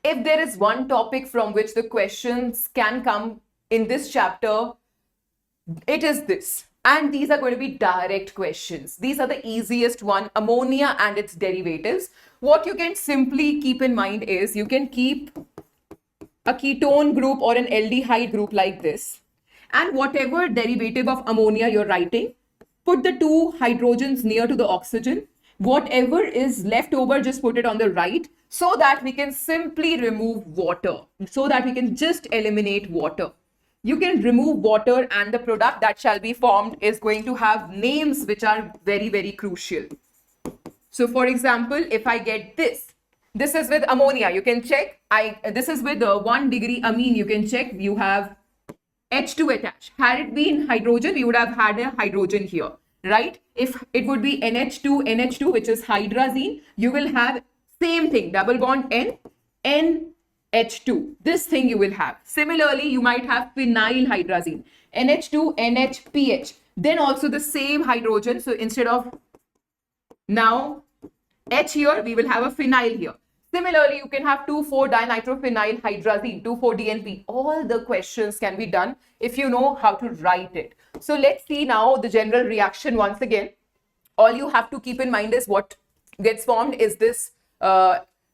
if there is one topic from which the questions can come in this chapter, it is this. And these are going to be direct questions. These are the easiest one, ammonia and its derivatives. What you can simply keep in mind is you can keep a ketone group or an aldehyde group like this. And whatever derivative of ammonia you're writing, put the two hydrogens near to the oxygen. Whatever is left over, just put it on the right so that we can simply remove water, so that we can just eliminate water. You can remove water and the product that shall be formed is going to have names which are very, very crucial. So for example, if I get this is with ammonia, you can check. This is with 1 degree amine, you can check. You have H2 attached. Had it been hydrogen, we would have had a hydrogen here, right? If it would be NH2, which is hydrazine, you will have same thing, double bond NH2. This thing you will have. Similarly, you might have phenyl hydrazine, NH2, NHPH. Then also the same hydrogen. So instead of now H here, we will have a phenyl here. Similarly, you can have 2,4-dinitrophenyl hydrazine, 2,4-DNP. All the questions can be done if you know how to write it. So let's see now the general reaction once again. All you have to keep in mind is what gets formed is this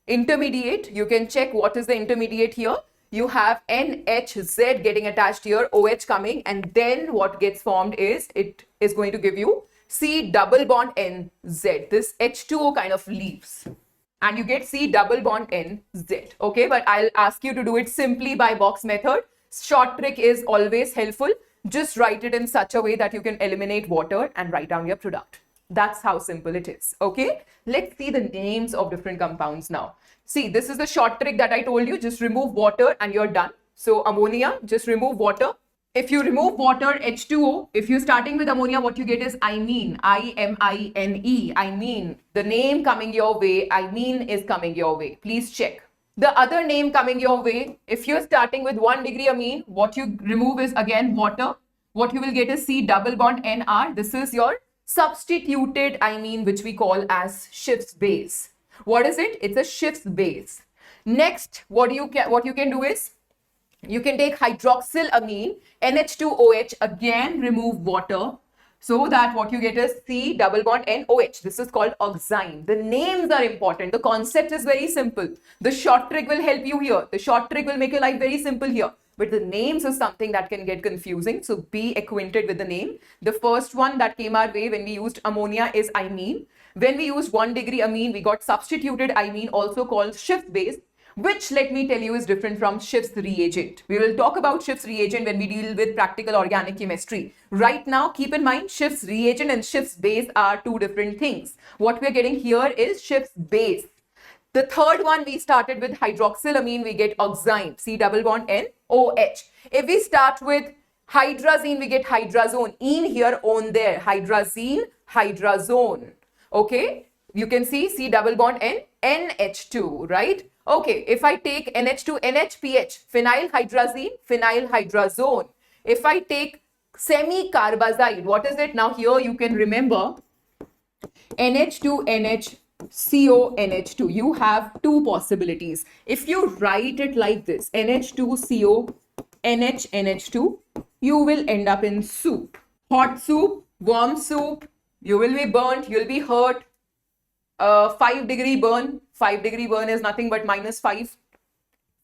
intermediate. You can check what is the intermediate here. You have NHZ getting attached here, OH coming, and then what gets formed is it is going to give you C double bond NZ. This H2O kind of leaves. And you get C double bond NZ. Okay, but I'll ask you to do it simply by box method. Short trick is always helpful. Just write it in such a way that you can eliminate water and write down your product. That's how simple it is. Okay, let's see the names of different compounds now. See, this is the short trick that I told you. Just remove water and you're done. So ammonia, just remove water. If you remove water, H2O, if you're starting with ammonia, what you get is imine, I-M-I-N-E, imine. The name coming your way, imine is coming your way. Please check. The other name coming your way, if you're starting with 1 degree amine, what you remove is again water. What you will get is C double bond NR. This is your substituted imine, which we call as Schiff's base. What is it? It's a Schiff's base. Next, what you can do is, you can take hydroxylamine, NH2OH, again remove water, so that what you get is C double bond NOH. This is called oxime. The names are important. The concept is very simple. The short trick will help you here. The short trick will make your life very simple here. But the names is something that can get confusing. So be acquainted with the name. The first one that came our way when we used ammonia is imine. When we used 1 degree amine, we got substituted imine, also called Schiff's base, which, let me tell you, is different from Schiff's reagent. We will talk about Schiff's reagent when we deal with practical organic chemistry. Right now, keep in mind, Schiff's reagent and Schiff's base are two different things. What we are getting here is Schiff's base. The third one, we started with hydroxylamine, we get oxime, C double bond NOH. If we start with hydrazine, we get hydrazone. In here, on there, hydrazine, hydrazone. Okay, you can see C double bond NH2, right? Okay, if I take NH2, NHPH, phenyl hydrazine, phenyl hydrazone. If I take semi-carbazide, what is it? Now here you can remember NH2, NHCO, NH2. You have two possibilities. If you write it like this, NH2CO, NH2, you will end up in soup. Hot soup, warm soup, you will be burnt, you'll be hurt. 5 degree burn. 5 degree burn is nothing but -5.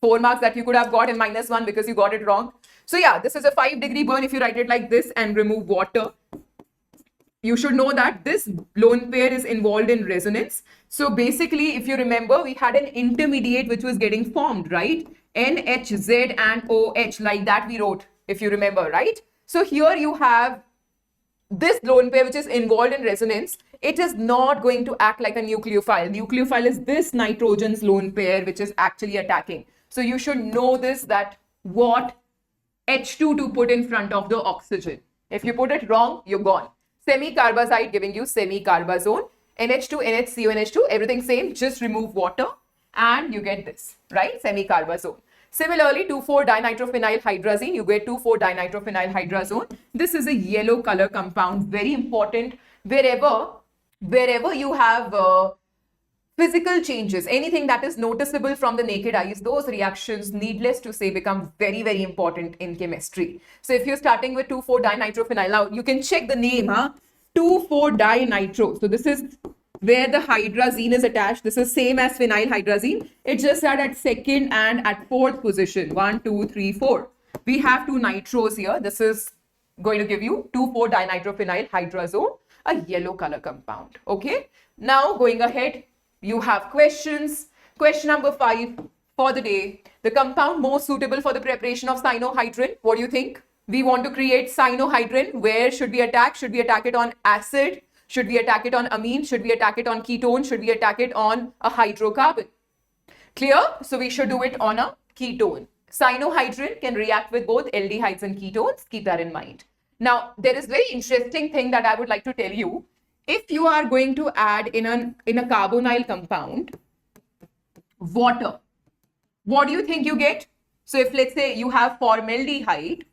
4 marks that you could have got and -1 because you got it wrong. So yeah, this is a 5 degree burn if you write it like this and remove water. You should know that this lone pair is involved in resonance. So basically, if you remember, we had an intermediate which was getting formed, right? NHZ and OH, like that we wrote, if you remember, right? So here you have this lone pair which is involved in resonance. It is not going to act like a nucleophile. Nucleophile is this nitrogen's lone pair which is actually attacking. So you should know this, that what H2 to put in front of the oxygen. If you put it wrong, you're gone. Semi-carbazide giving you semi-carbazone. NH2, NHCO, NH2, everything same. Just remove water and you get this, right? Semi-carbazone. Similarly, 2,4-dinitrophenyl hydrazine, you get 2,4-dinitrophenyl hydrazone. This is a yellow color compound, very important. Wherever you have physical changes, anything that is noticeable from the naked eyes, those reactions, needless to say, become very, very important in chemistry. So if you're starting with 2,4-dinitrophenyl, now you can check the name, 2,4-dinitro. So this is where the hydrazine is attached. This is same as phenyl hydrazine. It's just that at second and at fourth position, 1, 2, 3, 4. We have two nitros here. This is going to give you 2,4-dinitrophenyl hydrazone, a yellow color compound. Okay. Now going ahead, you have questions. Question number 5 for the day. The compound most suitable for the preparation of cyanohydrin. What do you think? We want to create cyanohydrin. Where should we attack? Should we attack it on acid? Should we attack it on amine? Should we attack it on ketone? Should we attack it on a hydrocarbon? Clear? So we should do it on a ketone. Cyanohydrin can react with both aldehydes and ketones. Keep that in mind. Now, there is very interesting thing that I would like to tell you. If you are going to add in a carbonyl compound water, what do you think you get? So if let's say you have formaldehyde,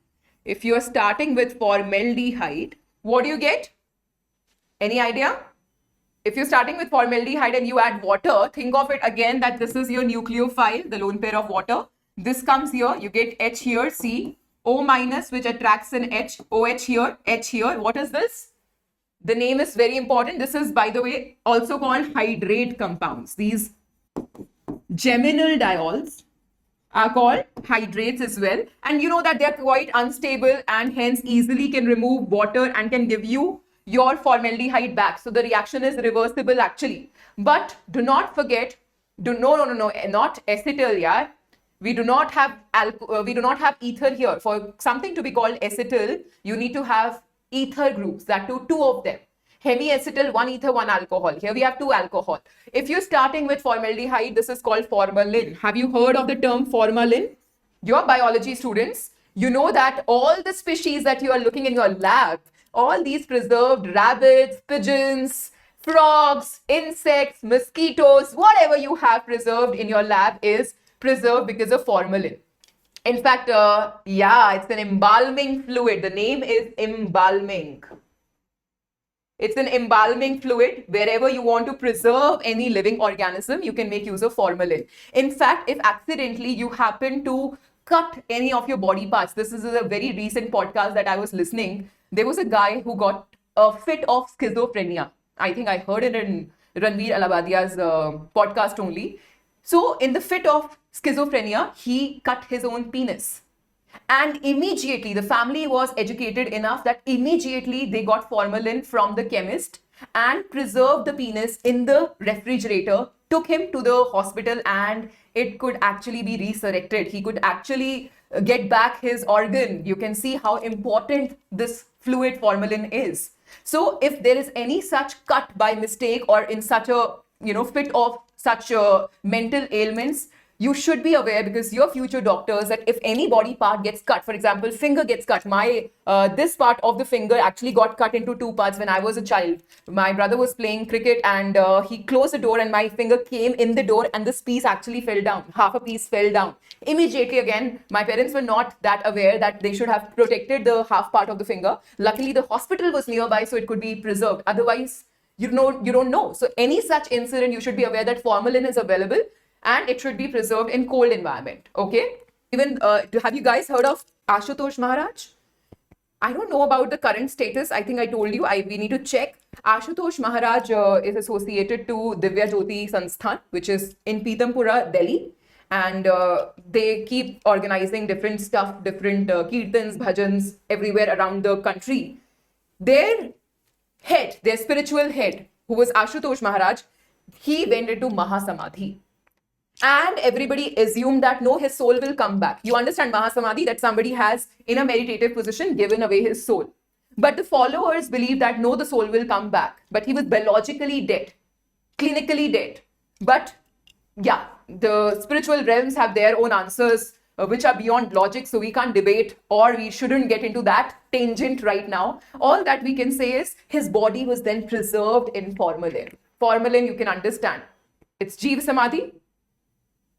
if you are starting with formaldehyde, what do you get? Any idea? If you're starting with formaldehyde and you add water, think of it again that this is your nucleophile, the lone pair of water. This comes here, you get H here, C, O minus, which attracts an H, OH here, H here. What is this? The name is very important. This is, by the way, also called hydrate compounds. These geminal diols are called hydrates as well. And you know that they're quite unstable and hence easily can remove water and can give you your formaldehyde back. So the reaction is reversible actually. But do not forget, not acetyl, yeah. We do not have ether here. For something to be called acetyl, you need to have ether groups, that too, 2 of them. Hemiacetyl, 1 ether, 1 alcohol. Here we have 2 alcohol. If you're starting with formaldehyde, this is called formalin. Have you heard of the term formalin? You're biology students. You know that all the species that you are looking in your lab, all these preserved rabbits, pigeons, frogs, insects, mosquitoes, whatever you have preserved in your lab is preserved because of formalin. In fact, it's an embalming fluid. The name is embalming. It's an embalming fluid. Wherever you want to preserve any living organism, you can make use of formalin. In fact, if accidentally you happen to cut any of your body parts, this is a very recent podcast that I was listening. There was a guy who got a fit of schizophrenia. I think I heard it in Ranveer Alabadia's podcast only. So in the fit of schizophrenia, he cut his own penis. And immediately the family was educated enough that immediately they got formalin from the chemist and preserved the penis in the refrigerator, took him to the hospital, and it could actually be resurrected. He could actually get back his organ. You can see how important this fluid formalin is. So if there is any such cut by mistake or in such a fit of such mental ailments, you should be aware, because your future doctors, that if any body part gets cut, for example, finger gets cut. My this part of the finger actually got cut into 2 parts when I was a child. My brother was playing cricket and he closed the door and my finger came in the door and this piece actually fell down. Half a piece fell down. Immediately again, my parents were not that aware that they should have protected the half part of the finger. Luckily, the hospital was nearby, so it could be preserved. Otherwise, you don't know. So any such incident, you should be aware that formalin is available and it should be preserved in cold environment. Okay. Even have you guys heard of Ashutosh Maharaj? I don't know about the current status. I think I told you. We need to check. Ashutosh Maharaj is associated to Divya Jyoti Sansthan, which is in Pitampura, Delhi. And they keep organizing different stuff, different kirtans, bhajans everywhere around the country. Their head, their spiritual head, who was Ashutosh Maharaj, he went into Mahasamadhi. And everybody assumed that no, his soul will come back. You understand Mahasamadhi, that somebody has in a meditative position given away his soul. But the followers believe that no, the soul will come back. But he was biologically dead, clinically dead. But yeah, the spiritual realms have their own answers, which are beyond logic. So we can't debate, or we shouldn't get into that tangent right now. All that we can say is his body was then preserved in formalin. Formalin, you can understand. It's Jeev Samadhi.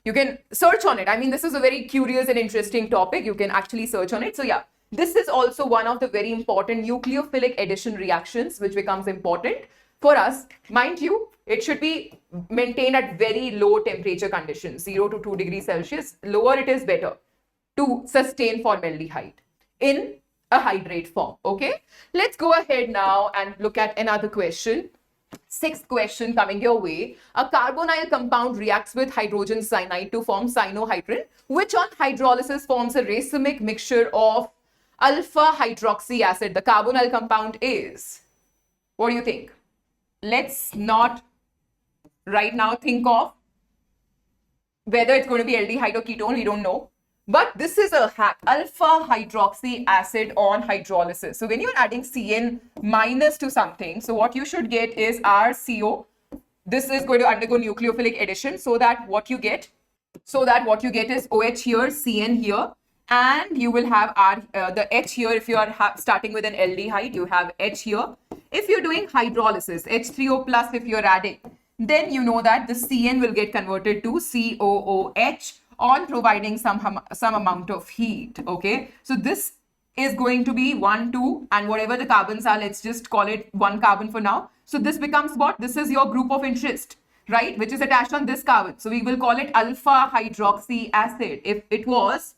You can search on it. I mean, this is a very curious and interesting topic. You can actually search on it. So yeah, this is also one of the very important nucleophilic addition reactions, which becomes important. For us, mind you, it should be maintained at very low temperature conditions, 0 to 2 degrees Celsius. Lower it is better to sustain formaldehyde in a hydrate form. Okay, let's go ahead now and look at another question. Sixth question coming your way. A carbonyl compound reacts with hydrogen cyanide to form cyanohydrin, which on hydrolysis forms a racemic mixture of alpha hydroxy acid. The carbonyl compound is, what do you think? Let's not right now think of whether it's going to be aldehyde or ketone, we don't know. But this is a hack, alpha hydroxy acid on hydrolysis. So when you're adding CN minus to something, so what you should get is RCO. This is going to undergo nucleophilic addition so that what you get is OH here, CN here, and you will have the H here. If you are starting with an aldehyde, you have H here. If you're doing hydrolysis, H3O plus if you're adding, then you know that the CN will get converted to COOH on providing some amount of heat. Okay, so this is going to be 1, 2, and whatever the carbons are, let's just call it 1 carbon for now. So this becomes what? This is your group of interest, right, which is attached on this carbon. So we will call it alpha hydroxy acid. If it was,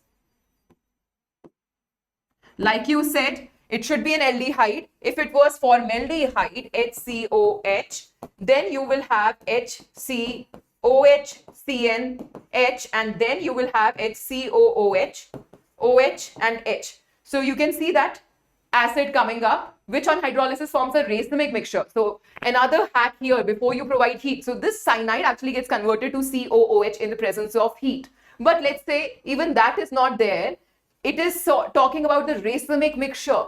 like you said, it should be an aldehyde. If it was formaldehyde, HCOH, then you will have HCOH, CNH, and then you will have HCOOH, OH and H. So you can see that acid coming up, which on hydrolysis forms a racemic mixture. So another hack here before you provide heat. So this cyanide actually gets converted to COOH in the presence of heat. But let's say even that is not there. It is talking about the racemic mixture.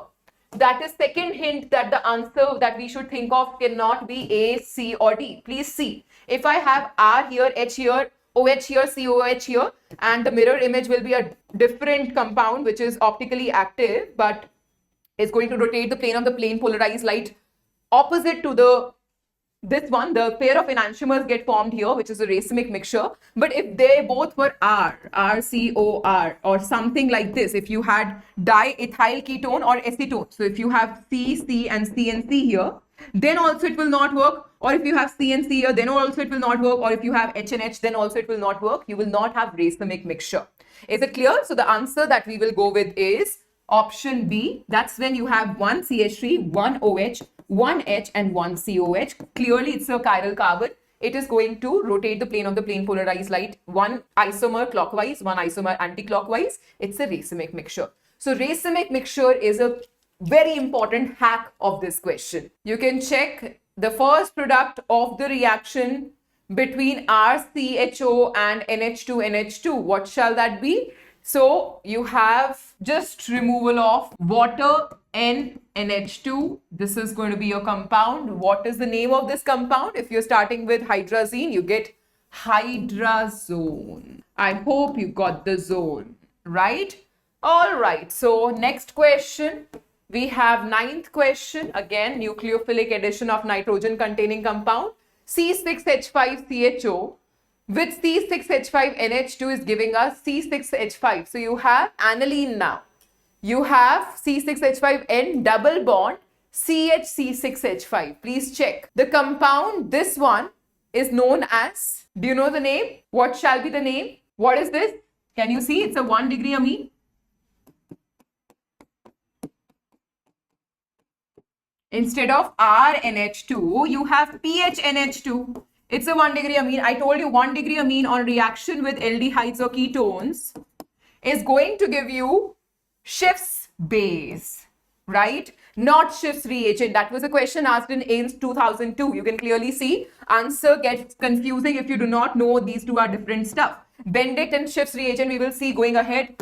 That is second hint that the answer that we should think of cannot be A, C or D. Please see. If I have R here, H here, OH here, COOH here, and the mirror image will be a different compound which is optically active, but is going to rotate the plane of the plane polarized light opposite to this one. The pair of enantiomers get formed here, which is a racemic mixture. But if they both were RCOR or something like this, if you had diethyl ketone or acetone, so if you have C and CNC here, then also it will not work. Or if you have CNC here, then also it will not work. Or if you have H and H, then also it will not work. You will not have racemic mixture. Is it clear? So the answer that we will go with is option B. That's when you have one CH3, one OH, one H and one COH. Clearly it's a chiral carbon. It is going to rotate the plane of the plane polarized light, one isomer clockwise, one isomer anti-clockwise. It's a racemic mixture. So racemic mixture is a very important hack of this question. You can check the first product of the reaction between RCHO and NH2NH2. What shall that be? So you have just removal of water NH2. This is going to be your compound. What is the name of this compound? If you're starting with hydrazine, you get hydrazone. I hope you got the zone, right? All right. So next question. We have ninth question. Again, nucleophilic addition of nitrogen containing compound C6H5CHO. With C6H5NH2 is giving us C6H5. So you have aniline now. You have C6H5N double bond CHC6H5. Please check. The compound, this one is known as, do you know the name? What shall be the name? What is this? Can you see? It's a 1 degree amine. Instead of RNH2, you have PHNH2. It's a 1 degree amine. I told you 1 degree amine on reaction with aldehydes or ketones is going to give you Schiff's base, right? Not Schiff's reagent. That was a question asked in AIMS 2002. You can clearly see answer gets confusing if you do not know these two are different stuff. Benedict and Schiff's reagent we will see going ahead.